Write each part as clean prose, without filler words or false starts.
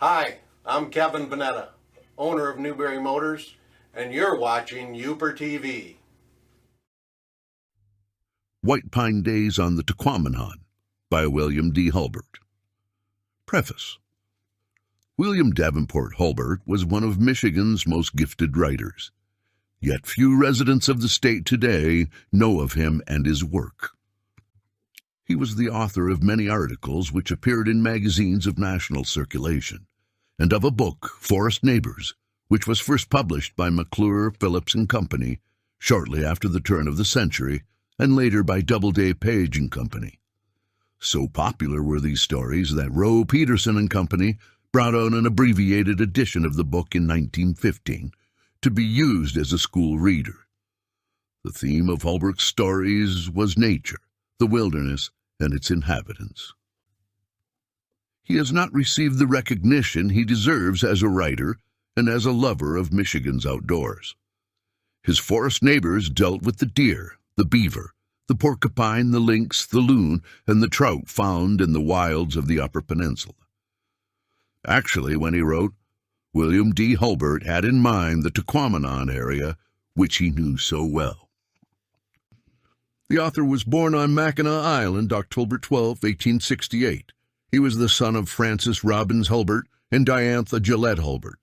Hi, I'm Kevin Vanetta, owner of Newberry Motors, and you're watching Upper TV. White Pine Days on the Tahquamenon by William D. Hulbert. Preface. William Davenport Hulbert was one of Michigan's most gifted writers, yet few residents of the state today know of him and his work. He was the author of many articles which appeared in magazines of national circulation, and of a book, Forest Neighbors, which was first published by McClure, Phillips and Company shortly after the turn of the century, and later by Doubleday, Page and Company. So popular were these stories that Roe, Peterson and Company brought out an abbreviated edition of the book in 1915 to be used as a school reader. The theme of Hulbert's stories was nature, the wilderness, and its inhabitants. He has not received the recognition he deserves as a writer and as a lover of Michigan's outdoors. His Forest Neighbors dealt with the deer, the beaver, the porcupine, the lynx, the loon, and the trout found in the wilds of the Upper Peninsula. Actually, when he wrote, William D. Hulbert had in mind the Tahquamenon area, which he knew so well. The author was born on Mackinac Island, October 12, 1868. He was the son of Francis Robbins Hulbert and Diantha Gillette Hulbert.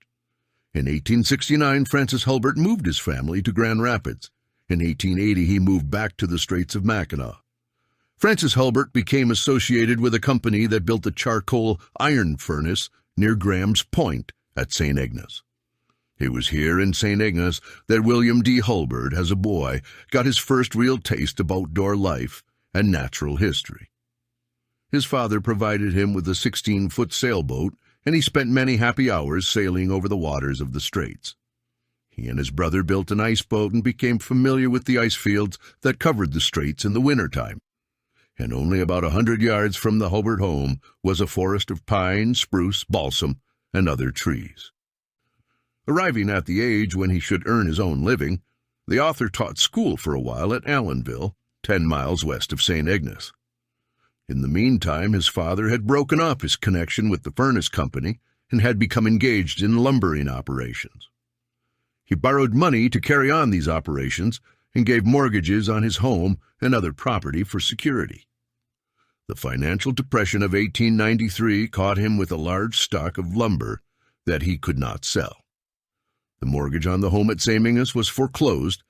In 1869, Francis Hulbert moved his family to Grand Rapids. In 1880, he moved back to the Straits of Mackinac. Francis Hulbert became associated with a company that built a charcoal iron furnace near Graham's Point at St. Ignace. It was here in St. Ignace that William D. Hulbert, as a boy, got his first real taste of outdoor life and natural history. His father provided him with a 16-foot sailboat, and he spent many happy hours sailing over the waters of the Straits. He and his brother built an ice boat and became familiar with the ice fields that covered the Straits in the wintertime. And only about 100 yards from the Hulbert home was a forest of pine, spruce, balsam, and other trees. Arriving at the age when he should earn his own living, the author taught school for a while at Allenville, 10 miles west of St. Ignace. In the meantime, his father had broken up his connection with the furnace company and had become engaged in lumbering operations. He borrowed money to carry on these operations and gave mortgages on his home and other property for security. The financial depression of 1893 caught him with a large stock of lumber that he could not sell. The mortgage on the home at St. Ignace was foreclosed,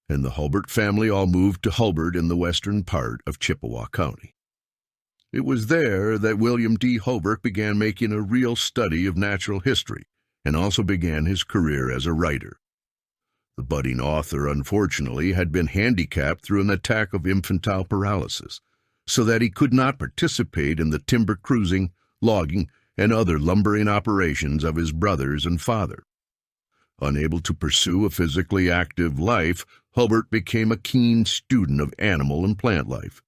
and the Hulbert family all moved to Hulbert in the western part of Chippewa County. It was there that William D. Hulbert began making a real study of natural history and also began his career as a writer. The budding author, unfortunately, had been handicapped through an attack of infantile paralysis, so that he could not participate in the timber cruising, logging, and other lumbering operations of his brothers and father. Unable to pursue a physically active life, Hulbert became a keen student of animal and plant life.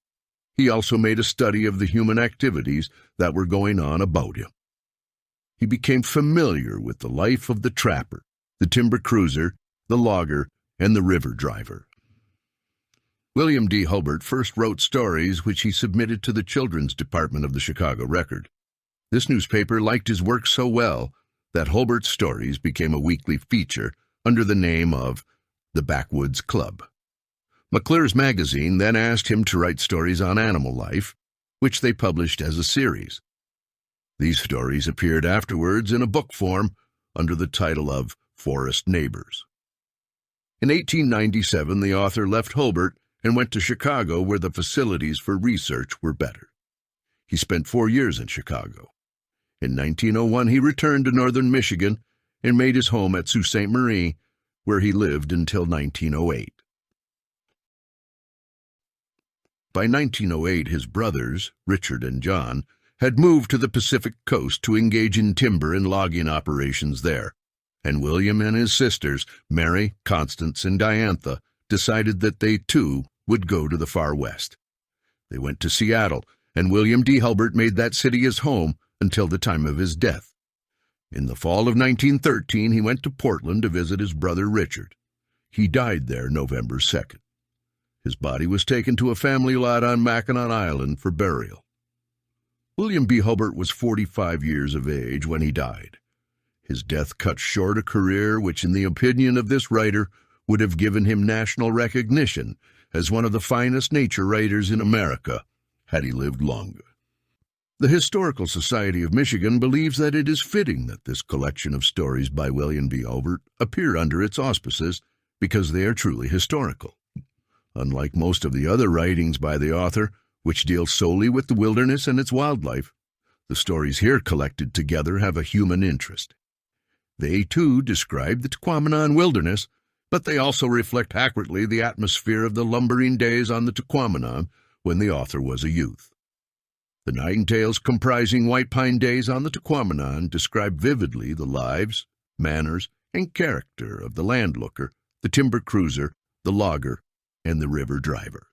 He also made a study of the human activities that were going on about him. He became familiar with the life of the trapper, the timber cruiser, the logger, and the river driver. William D. Hulbert first wrote stories which he submitted to the children's department of the Chicago Record. This newspaper liked his work so well that Hulbert's stories became a weekly feature under the name of the Backwoods Club. McClure's magazine then asked him to write stories on animal life, which they published as a series. These stories appeared afterwards in a book form under the title of Forest Neighbors. In 1897, the author left Hulbert and went to Chicago, where the facilities for research were better. He spent 4 years in Chicago. In 1901, he returned to northern Michigan and made his home at Sault Ste. Marie, where he lived until 1908. By 1908, his brothers, Richard and John, had moved to the Pacific coast to engage in timber and logging operations there, and William and his sisters, Mary, Constance, and Diantha, decided that they, too, would go to the far west. They went to Seattle, and William D. Hulbert made that city his home until the time of his death. In the fall of 1913, he went to Portland to visit his brother Richard. He died there November 2nd. His body was taken to a family lot on Mackinac Island for burial. William B. Hulbert was 45 years of age when he died. His death cut short a career which, in the opinion of this writer, would have given him national recognition as one of the finest nature writers in America had he lived longer. The Historical Society of Michigan believes that it is fitting that this collection of stories by William B. Hulbert appear under its auspices because they are truly historical. Unlike most of the other writings by the author, which deal solely with the wilderness and its wildlife, the stories here collected together have a human interest. They, too, describe the Tahquamenon wilderness, but they also reflect accurately the atmosphere of the lumbering days on the Tahquamenon when the author was a youth. The 9 tales comprising White Pine Days on the Tahquamenon describe vividly the lives, manners, and character of the landlooker, the timber cruiser, the logger, and the river driver.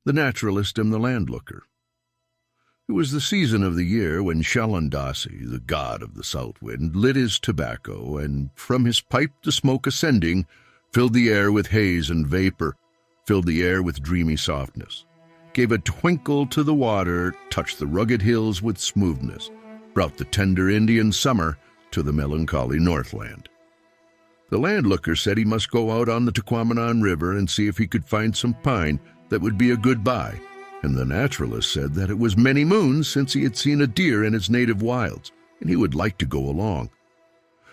The naturalist and the landlooker. It was the season of the year when Shallondassi, the god of the south wind, lit his tobacco, and from his pipe the smoke ascending filled the air with haze and vapor, filled the air with dreamy softness, gave a twinkle to the water, touched the rugged hills with smoothness, brought the tender Indian summer to the melancholy northland. The landlooker said he must go out on the Tahquamenon River and see if he could find some pine that would be a good buy, and the naturalist said that it was many moons since he had seen a deer in its native wilds, and he would like to go along.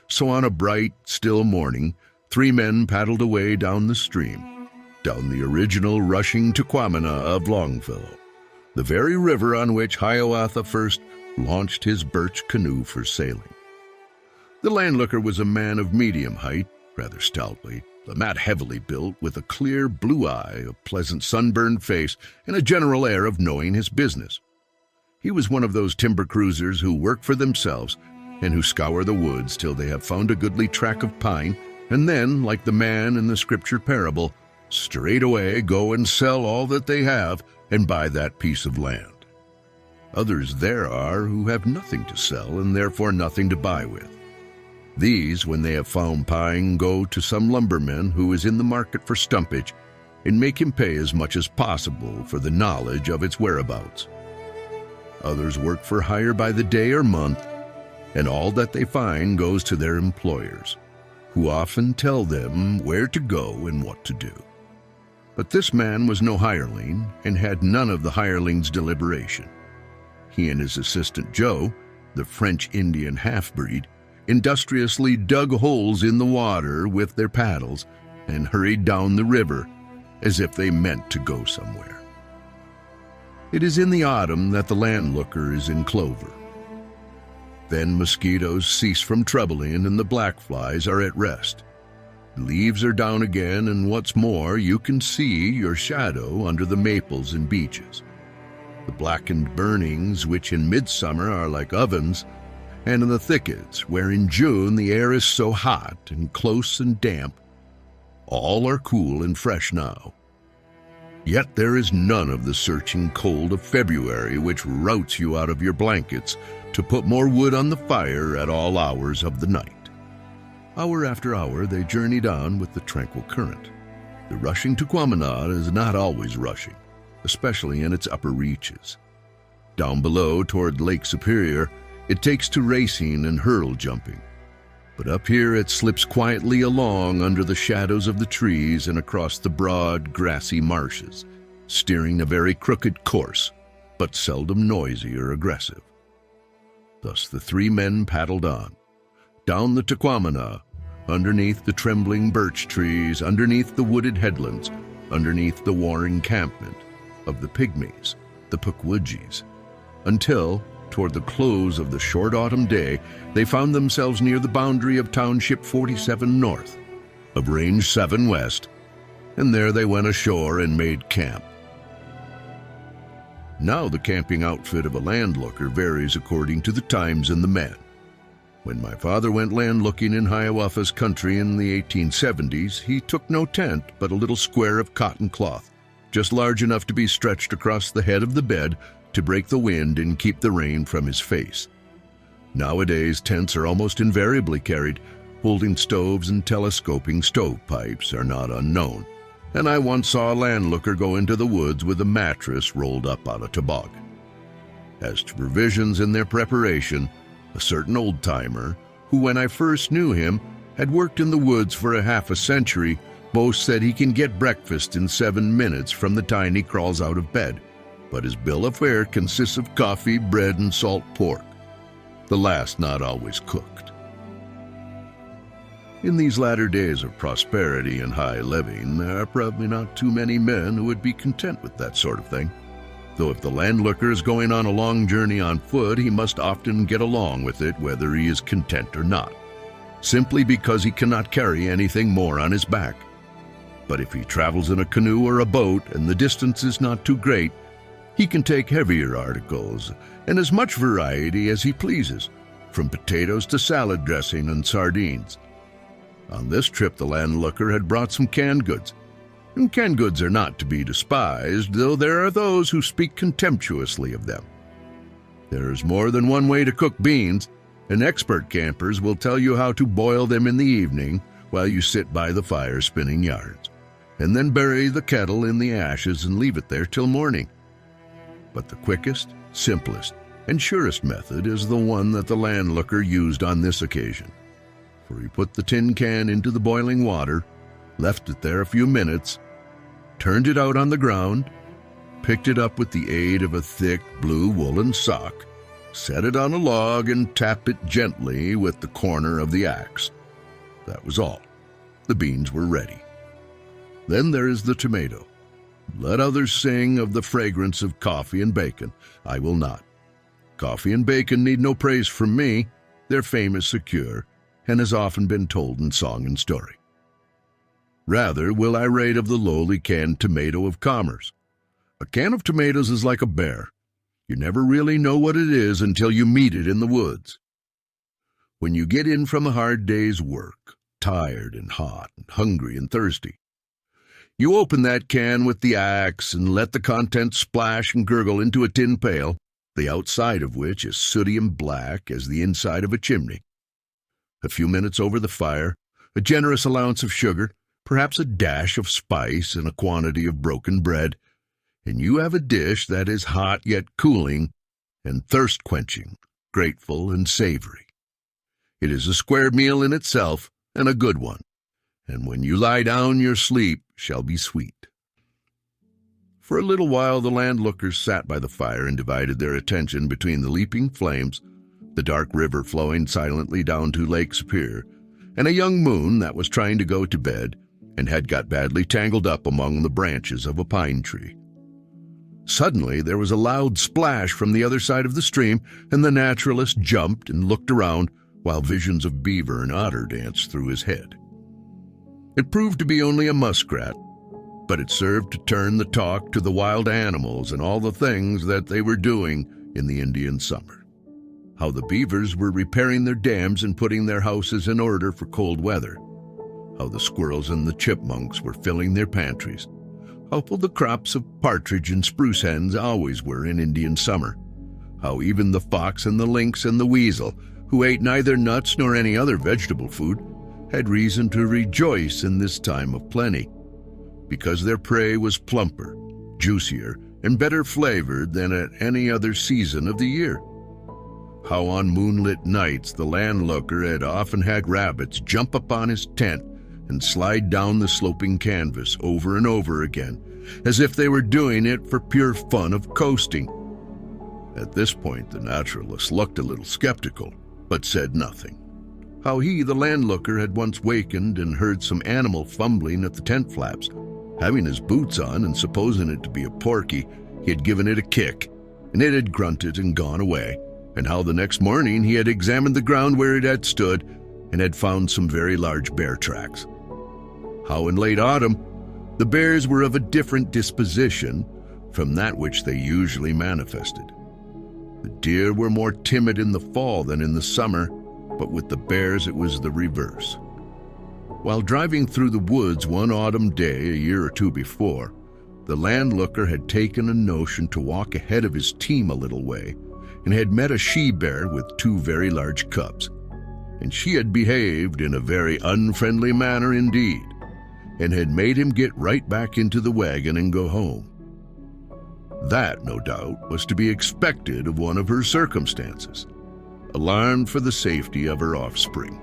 So on a bright, still morning, 3 men paddled away down the stream, down the original rushing Tahquamenon of Longfellow, the very river on which Hiawatha first launched his birch canoe for sailing. The landlooker was a man of medium height, rather stoutly, not heavily built, with a clear blue eye, a pleasant sunburned face, and a general air of knowing his business. He was one of those timber cruisers who work for themselves and who scour the woods till they have found a goodly tract of pine, and then, like the man in the scripture parable, straightway go and sell all that they have and buy that piece of land. Others there are who have nothing to sell and therefore nothing to buy with. These, when they have found pine, go to some lumberman who is in the market for stumpage and make him pay as much as possible for the knowledge of its whereabouts. Others work for hire by the day or month, and all that they find goes to their employers, who often tell them where to go and what to do. But this man was no hireling and had none of the hireling's deliberation. He and his assistant Joe, the French Indian half-breed, industriously dug holes in the water with their paddles and hurried down the river as if they meant to go somewhere. It is in the autumn that the landlooker is in clover. Then mosquitoes cease from troubling and the black flies are at rest. Leaves are down again, and what's more, you can see your shadow under the maples and beeches. The blackened burnings, which in midsummer are like ovens, and in the thickets, where in June the air is so hot and close and damp, all are cool and fresh now. Yet there is none of the searching cold of February which routs you out of your blankets to put more wood on the fire at all hours of the night. Hour after hour they journeyed on with the tranquil current. The rushing Tahquamenon is not always rushing, especially in its upper reaches. Down below toward Lake Superior, it takes to racing and hurdle jumping. But up here it slips quietly along under the shadows of the trees and across the broad, grassy marshes, steering a very crooked course, but seldom noisy or aggressive. Thus the 3 men paddled on, down the Tahquamenon, underneath the trembling birch trees, underneath the wooded headlands, underneath the warring encampment of the Pygmies, the Pukwudgies, until, toward the close of the short autumn day, they found themselves near the boundary of Township 47 North, of Range 7 West, and there they went ashore and made camp. Now the camping outfit of a landlooker varies according to the times and the men. When my father went landlooking in Hiawatha's country in the 1870s, he took no tent but a little square of cotton cloth, just large enough to be stretched across the head of the bed to break the wind and keep the rain from his face. Nowadays, tents are almost invariably carried. Holding stoves and telescoping stovepipes are not unknown, and I once saw a landlooker go into the woods with a mattress rolled up on a toboggan. As to provisions and their preparation, a certain old-timer, who when I first knew him had worked in the woods for a half a century, boasts that he can get breakfast in 7 minutes from the time he crawls out of bed, but his bill of fare consists of coffee, bread, and salt pork, the last not always cooked. In these latter days of prosperity and high living, there are probably not too many men who would be content with that sort of thing. Though if the landlooker is going on a long journey on foot, he must often get along with it whether he is content or not, simply because he cannot carry anything more on his back. But if he travels in a canoe or a boat and the distance is not too great, he can take heavier articles and as much variety as he pleases, from potatoes to salad dressing and sardines. On this trip the landlooker had brought some canned goods, and canned goods are not to be despised, though there are those who speak contemptuously of them. There is more than one way to cook beans, and expert campers will tell you how to boil them in the evening while you sit by the fire spinning yarns, and then bury the kettle in the ashes and leave it there till morning. But the quickest, simplest, and surest method is the one that the landlooker used on this occasion. For he put the tin can into the boiling water, left it there a few minutes, turned it out on the ground, picked it up with the aid of a thick blue woolen sock, set it on a log, and tapped it gently with the corner of the axe. That was all. The beans were ready. Then there is the tomato. Let others sing of the fragrance of coffee and bacon. I will not. Coffee and bacon need no praise from me. Their fame is secure, and has often been told in song and story. Rather will I rate of the lowly canned tomato of commerce. A can of tomatoes is like a bear. You never really know what it is until you meet it in the woods. When you get in from a hard day's work, tired and hot and hungry and thirsty, you open that can with the axe and let the contents splash and gurgle into a tin pail, the outside of which is sooty and black as the inside of a chimney. A few minutes over the fire, a generous allowance of sugar, perhaps a dash of spice, and a quantity of broken bread, and you have a dish that is hot yet cooling and thirst-quenching, grateful and savory. It is a square meal in itself, and a good one, and when you lie down your sleep shall be sweet. For a little while the landlookers sat by the fire and divided their attention between the leaping flames, the dark river flowing silently down to Lake Superior, and a young moon that was trying to go to bed and had got badly tangled up among the branches of a pine tree. Suddenly there was a loud splash from the other side of the stream, and the naturalist jumped and looked around while visions of beaver and otter danced through his head. It proved to be only a muskrat, but it served to turn the talk to the wild animals and all the things that they were doing in the Indian summer. How the beavers were repairing their dams and putting their houses in order for cold weather. How the squirrels and the chipmunks were filling their pantries. How full the crops of partridge and spruce hens always were in Indian summer. How even the fox and the lynx and the weasel, who ate neither nuts nor any other vegetable food, had reason to rejoice in this time of plenty, because their prey was plumper, juicier, and better flavored than at any other season of the year. How on moonlit nights the landlooker had often had rabbits jump upon his tent and slide down the sloping canvas over and over again, as if they were doing it for pure fun of coasting. At this point the naturalist looked a little skeptical, but said nothing. How he, the landlooker, had once wakened and heard some animal fumbling at the tent flaps. Having his boots on and supposing it to be a porky, he had given it a kick, and it had grunted and gone away, and how the next morning he had examined the ground where it had stood and had found some very large bear tracks. How in late autumn the bears were of a different disposition from that which they usually manifested. The deer were more timid in the fall than in the summer, but with the bears it was the reverse. While driving through the woods one autumn day a year or two before, the landlooker had taken a notion to walk ahead of his team a little way, and had met a she-bear with 2 very large cubs, and she had behaved in a very unfriendly manner indeed. and had made him get right back into the wagon and go home. That, no doubt, was to be expected of one of her circumstances, alarmed for the safety of her offspring.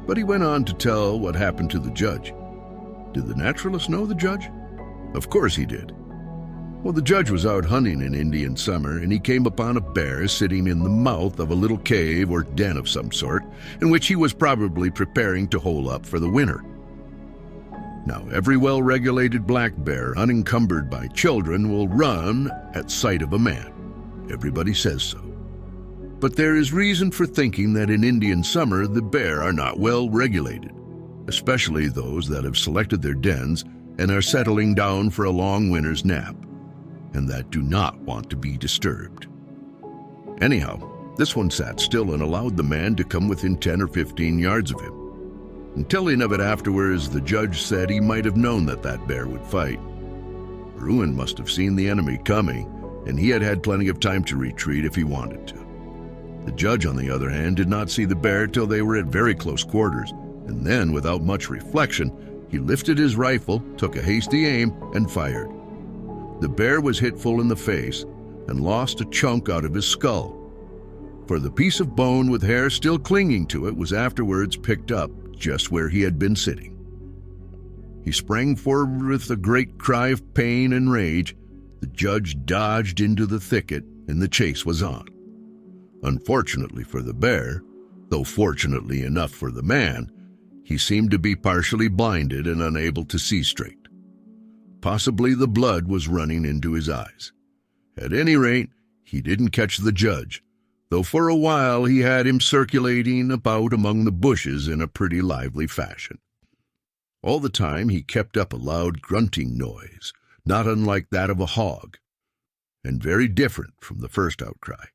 But he went on to tell what happened to the judge. Did the naturalist know the judge? Of course he did. Well, the judge was out hunting in Indian summer, and he came upon a bear sitting in the mouth of a little cave or den of some sort, in which he was probably preparing to hole up for the winter. Now, every well-regulated black bear, unencumbered by children, will run at sight of a man. Everybody says so. But there is reason for thinking that in Indian summer the bear are not well regulated, especially those that have selected their dens and are settling down for a long winter's nap, and that do not want to be disturbed. Anyhow, this one sat still and allowed the man to come within 10 or 15 yards of him. In telling of it afterwards, the judge said he might have known that that bear would fight. Bruin must have seen the enemy coming, and he had had plenty of time to retreat if he wanted to. The judge, on the other hand, did not see the bear till they were at very close quarters, and then, without much reflection, he lifted his rifle, took a hasty aim, and fired. The bear was hit full in the face and lost a chunk out of his skull, for the piece of bone with hair still clinging to it was afterwards picked up just where he had been sitting. He sprang forward with a great cry of pain and rage. The judge dodged into the thicket, and the chase was on. Unfortunately for the bear, though fortunately enough for the man, he seemed to be partially blinded and unable to see straight. Possibly the blood was running into his eyes. At any rate, he didn't catch the judge, though for a while he had him circulating about among the bushes in a pretty lively fashion. All the time he kept up a loud grunting noise, not unlike that of a hog, and very different from the first outcry.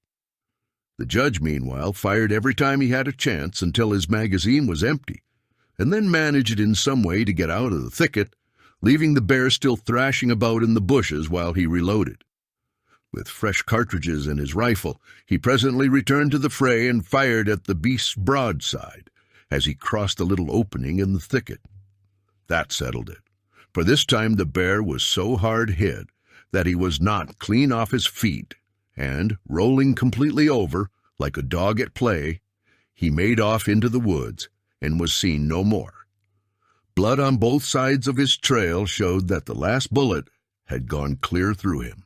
The judge, meanwhile, fired every time he had a chance until his magazine was empty, and then managed in some way to get out of the thicket, leaving the bear still thrashing about in the bushes while he reloaded. With fresh cartridges in his rifle, he presently returned to the fray and fired at the beast's broadside as he crossed a little opening in the thicket. That settled it, for this time the bear was so hard hit that he was knocked clean off his feet, and, rolling completely over, like a dog at play, he made off into the woods and was seen no more. Blood on both sides of his trail showed that the last bullet had gone clear through him.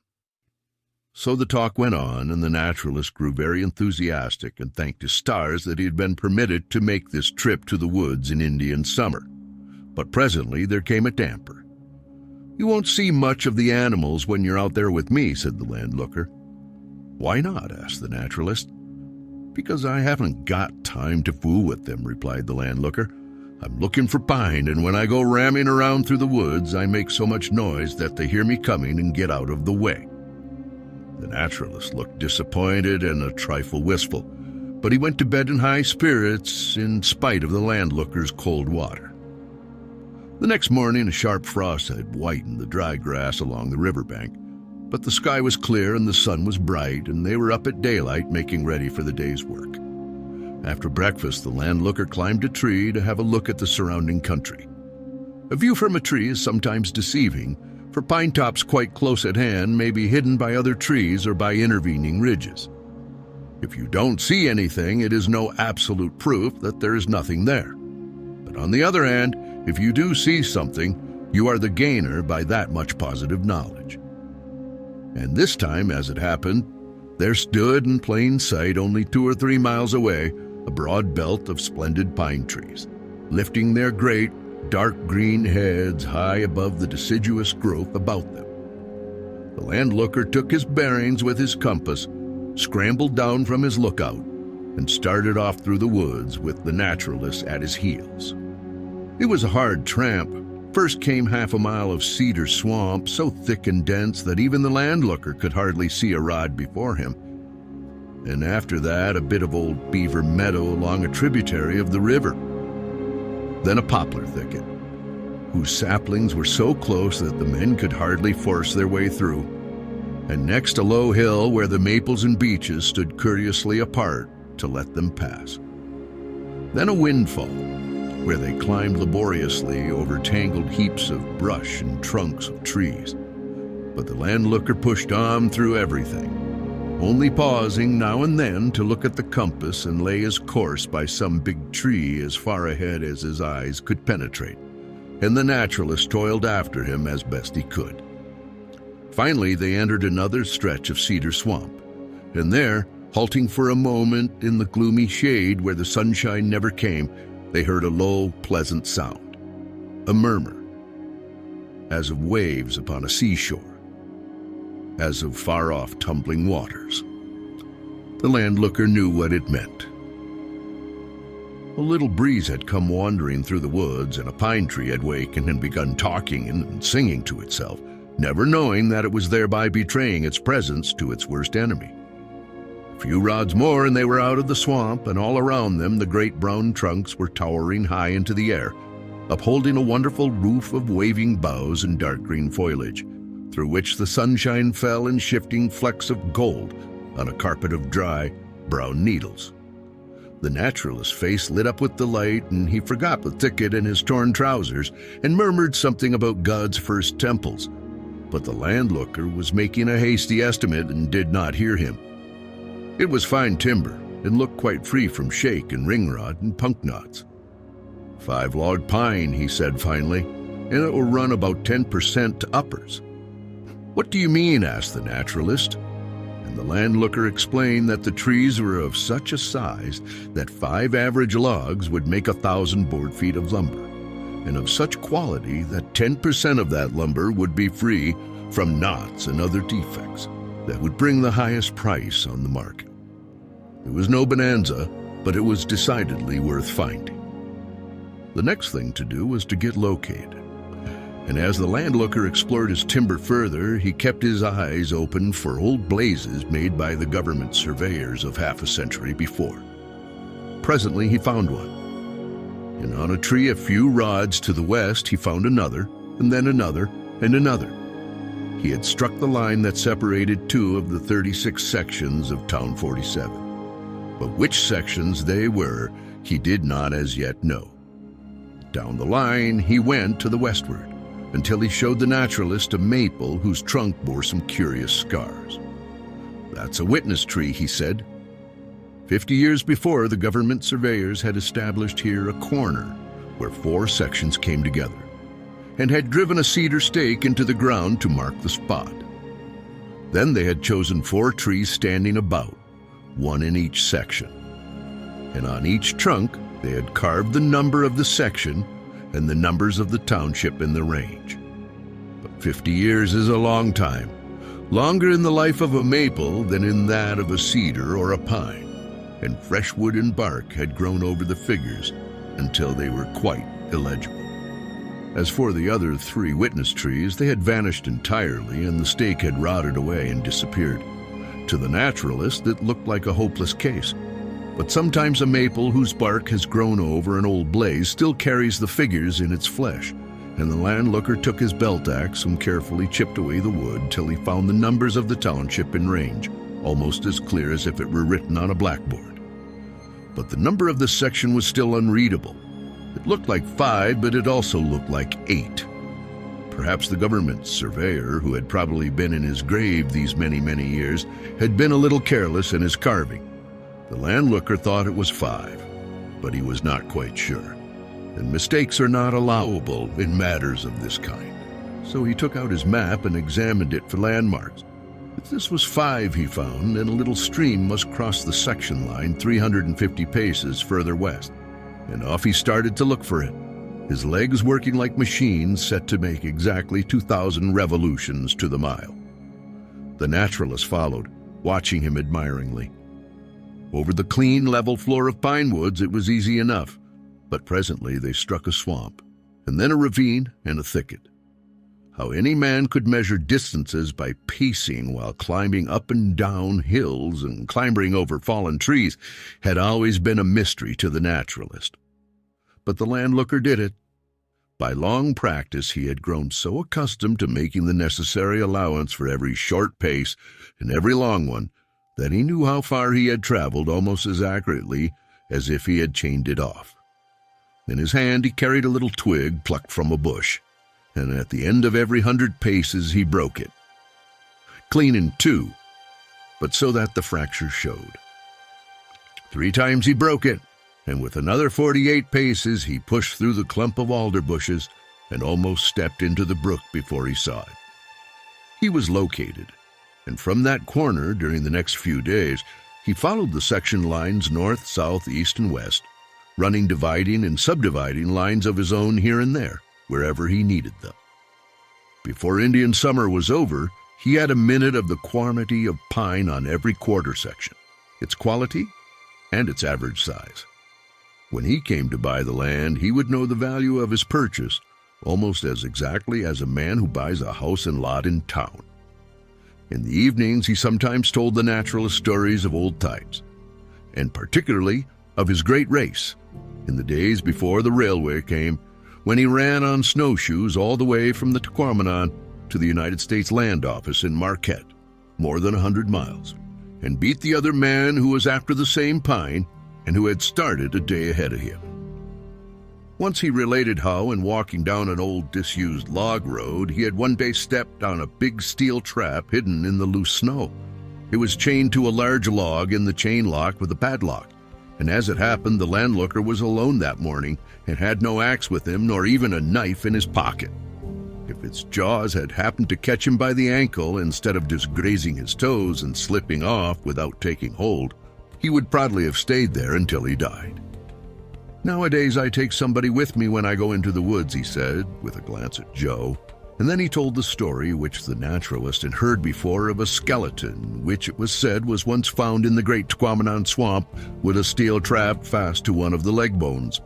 So the talk went on, and the naturalist grew very enthusiastic and thanked his stars that he had been permitted to make this trip to the woods in Indian summer. But presently there came a damper. "You won't see much of the animals when you're out there with me," said the landlooker. "Why not?" asked the naturalist. "Because I haven't got time to fool with them," replied the landlooker. "I'm looking for pine, and when I go ramming around through the woods, I make so much noise that they hear me coming and get out of the way." The naturalist looked disappointed and a trifle wistful, but he went to bed in high spirits in spite of the landlooker's cold water. The next morning a sharp frost had whitened the dry grass along the riverbank, but the sky was clear and the sun was bright, and they were up at daylight making ready for the day's work. After breakfast, the landlooker climbed a tree to have a look at the surrounding country. A view from a tree is sometimes deceiving, for pine tops quite close at hand may be hidden by other trees or by intervening ridges. If you don't see anything, it is no absolute proof that there is nothing there. But on the other hand, if you do see something, you are the gainer by that much positive knowledge. And this time, as it happened, there stood in plain sight, only 2 or 3 miles away, a broad belt of splendid pine trees, lifting their great, dark green heads high above the deciduous growth about them. The landlooker took his bearings with his compass, scrambled down from his lookout, and started off through the woods with the naturalist at his heels. It was a hard tramp. First came half a mile of cedar swamp, so thick and dense that even the landlooker could hardly see a rod before him. And after that, a bit of old beaver meadow along a tributary of the river. Then a poplar thicket, whose saplings were so close that the men could hardly force their way through. And next a low hill where the maples and beeches stood courteously apart to let them pass. Then a windfall, where they climbed laboriously over tangled heaps of brush and trunks of trees. But the landlooker pushed on through everything, only pausing now and then to look at the compass and lay his course by some big tree as far ahead as his eyes could penetrate, and the naturalist toiled after him as best he could. Finally, they entered another stretch of cedar swamp, and there, halting for a moment in the gloomy shade where the sunshine never came, they heard a low, pleasant sound, a murmur, as of waves upon a seashore, as of far-off tumbling waters. The landlooker knew what it meant. A little breeze had come wandering through the woods, and a pine tree had wakened and begun talking and singing to itself, never knowing that it was thereby betraying its presence to its worst enemy. A few rods more and they were out of the swamp, and all around them the great brown trunks were towering high into the air, upholding a wonderful roof of waving boughs and dark green foliage, through which the sunshine fell in shifting flecks of gold on a carpet of dry, brown needles. The naturalist's face lit up with delight, and he forgot the ticket and his torn trousers and murmured something about God's first temples. But the landlooker was making a hasty estimate and did not hear him. It was fine timber and looked quite free from shake and ringrod and punk knots. 5-log pine, he said finally, and it will run about 10% to uppers. What do you mean? Asked the naturalist. And the landlooker explained that the trees were of such a size that 5 average logs would make 1,000 board feet of lumber, and of such quality that 10% of that lumber would be free from knots and other defects that would bring the highest price on the market. It was no bonanza, but it was decidedly worth finding. The next thing to do was to get located, and as the landlooker explored his timber further, he kept his eyes open for old blazes made by the government surveyors of half a century before. Presently he found one, and on a tree a few rods to the west he found another, and then another, and another. He had struck the line that separated 2 of the 36 sections of Town 47. But which sections they were, he did not as yet know. Down the line he went to the westward, until he showed the naturalist a maple whose trunk bore some curious scars. That's a witness tree, he said. 50 years before, the government surveyors had established here a corner where 4 sections came together, and had driven a cedar stake into the ground to mark the spot. Then they had chosen 4 trees standing about, 1 in each section, and on each trunk they had carved the number of the section and the numbers of the township in the range. But 50 years is a long time, longer in the life of a maple than in that of a cedar or a pine, and fresh wood and bark had grown over the figures until they were quite illegible. As for the other 3 witness trees, they had vanished entirely, and the stake had rotted away and disappeared. To the naturalist, it looked like a hopeless case. But sometimes a maple whose bark has grown over an old blaze still carries the figures in its flesh, and the landlooker took his belt axe and carefully chipped away the wood till he found the numbers of the township in range, almost as clear as if it were written on a blackboard. But the number of the section was still unreadable. It looked like 5, but it also looked like 8. Perhaps the government surveyor, who had probably been in his grave these many, many years, had been a little careless in his carving. The landlooker thought it was 5, but he was not quite sure, and mistakes are not allowable in matters of this kind. So he took out his map and examined it for landmarks. If this was 5, he found, then a little stream must cross the section line 350 paces further west, and off he started to look for it, his legs working like machines set to make exactly 2,000 revolutions to the mile. The naturalist followed, watching him admiringly. Over the clean, level floor of pine woods it was easy enough, but presently they struck a swamp, and then a ravine and a thicket. How any man could measure distances by pacing while climbing up and down hills and clambering over fallen trees had always been a mystery to the naturalist. But the landlooker did it. By long practice he had grown so accustomed to making the necessary allowance for every short pace and every long one that he knew how far he had traveled almost as accurately as if he had chained it off. In his hand he carried a little twig plucked from a bush, and at the end of every 100 paces he broke it, clean in two, but so that the fracture showed. 3 times he broke it, and with another 48 paces he pushed through the clump of alder bushes and almost stepped into the brook before he saw it. He was located, and from that corner during the next few days he followed the section lines north, south, east, and west, running dividing and subdividing lines of his own here and there, wherever he needed them. Before Indian summer was over, he had a minute of the quantity of pine on every quarter section, its quality, and its average size. When he came to buy the land, he would know the value of his purchase almost as exactly as a man who buys a house and lot in town. In the evenings, he sometimes told the naturalist stories of old times, and particularly of his great race, in the days before the railway came, when he ran on snowshoes all the way from the Tahquamenon to the United States Land Office in Marquette, more than 100 miles, and beat the other man who was after the same pine and who had started a day ahead of him. Once he related how, in walking down an old disused log road, he had one day stepped on a big steel trap hidden in the loose snow. It was chained to a large log in the chain lock with a padlock, and as it happened, the landlooker was alone that morning and had no axe with him nor even a knife in his pocket. If its jaws had happened to catch him by the ankle instead of just grazing his toes and slipping off without taking hold, he would probably have stayed there until he died. "Nowadays I take somebody with me when I go into the woods," he said, with a glance at Joe. And then he told the story which the naturalist had heard before of a skeleton, which it was said was once found in the great Tahquamenon swamp with a steel trap fast to one of the leg bones.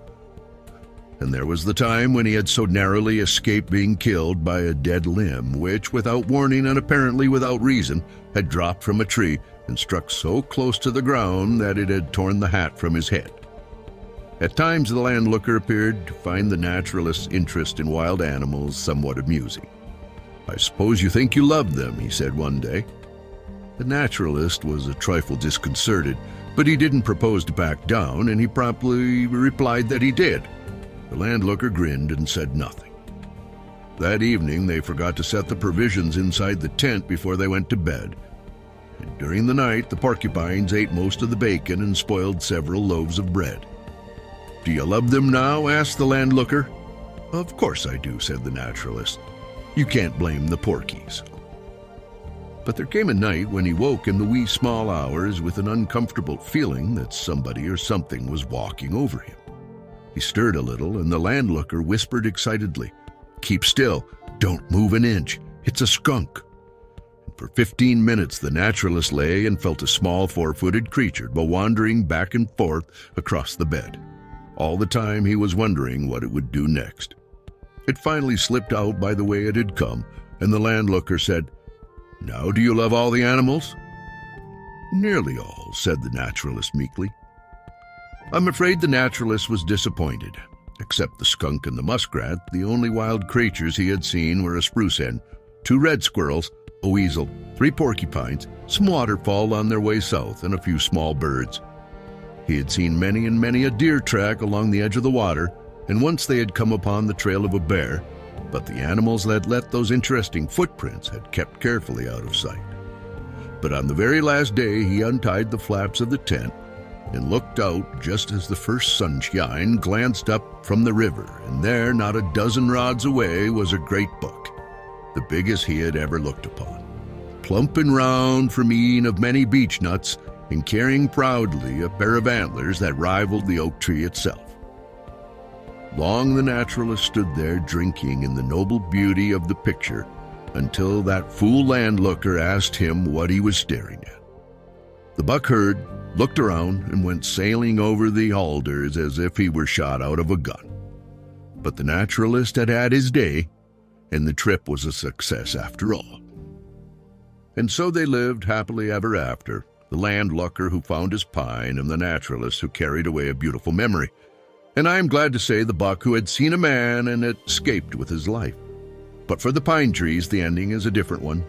And there was the time when he had so narrowly escaped being killed by a dead limb, which, without warning and apparently without reason, had dropped from a tree and struck so close to the ground that it had torn the hat from his head. At times the landlooker appeared to find the naturalist's interest in wild animals somewhat amusing. "I suppose you think you love them," he said one day. The naturalist was a trifle disconcerted, but he didn't propose to back down, and he promptly replied that he did. The landlooker grinned and said nothing. That evening they forgot to set the provisions inside the tent before they went to bed, and during the night the porcupines ate most of the bacon and spoiled several loaves of bread. "Do you love them now?" asked the landlooker. "Of course I do," said the naturalist. "You can't blame the porkies." But there came a night when he woke in the wee small hours with an uncomfortable feeling that somebody or something was walking over him. He stirred a little, and the landlooker whispered excitedly, "Keep still, don't move an inch, it's a skunk." For 15 minutes the naturalist lay and felt a small 4-footed creature wandering back and forth across the bed. All the time he was wondering what it would do next. It finally slipped out by the way it had come, and the landlooker said, "Now do you love all the animals?" "Nearly all," said the naturalist meekly. I'm afraid the naturalist was disappointed. Except the skunk and the muskrat, the only wild creatures he had seen were a spruce hen, 2 red squirrels, a weasel, 3 porcupines, some waterfowl on their way south, and a few small birds. He had seen many and many a deer track along the edge of the water, and once they had come upon the trail of a bear, but the animals that let those interesting footprints had kept carefully out of sight. But on the very last day he untied the flaps of the tent and looked out just as the first sunshine glanced up from the river, and there, not a dozen rods away, was a great buck, the biggest he had ever looked upon, plump and round from eating of many beech nuts, and carrying proudly a pair of antlers that rivaled the oak tree itself. Long the naturalist stood there drinking in the noble beauty of the picture until that fool landlooker asked him what he was staring at. The buck heard, looked around, and went sailing over the alders as if he were shot out of a gun. But the naturalist had had his day, and the trip was a success after all. And so they lived happily ever after, the landlooker who found his pine and the naturalist who carried away a beautiful memory. And I am glad to say the buck who had seen a man and had escaped with his life. But for the pine trees, the ending is a different one.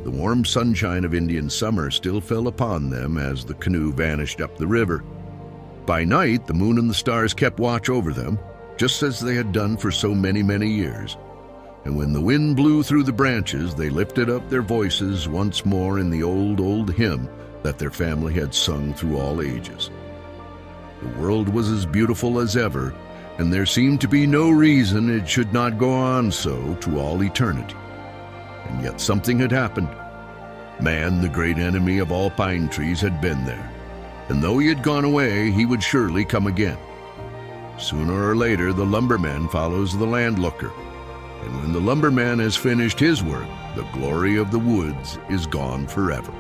The warm sunshine of Indian summer still fell upon them as the canoe vanished up the river. By night, the moon and the stars kept watch over them, just as they had done for so many, many years. And when the wind blew through the branches, they lifted up their voices once more in the old, old hymn that their family had sung through all ages. The world was as beautiful as ever, and there seemed to be no reason it should not go on so to all eternity. And yet something had happened. Man, the great enemy of all pine trees, had been there, and though he had gone away, he would surely come again. Sooner or later, the lumberman follows the landlooker, and when the lumberman has finished his work, the glory of the woods is gone forever.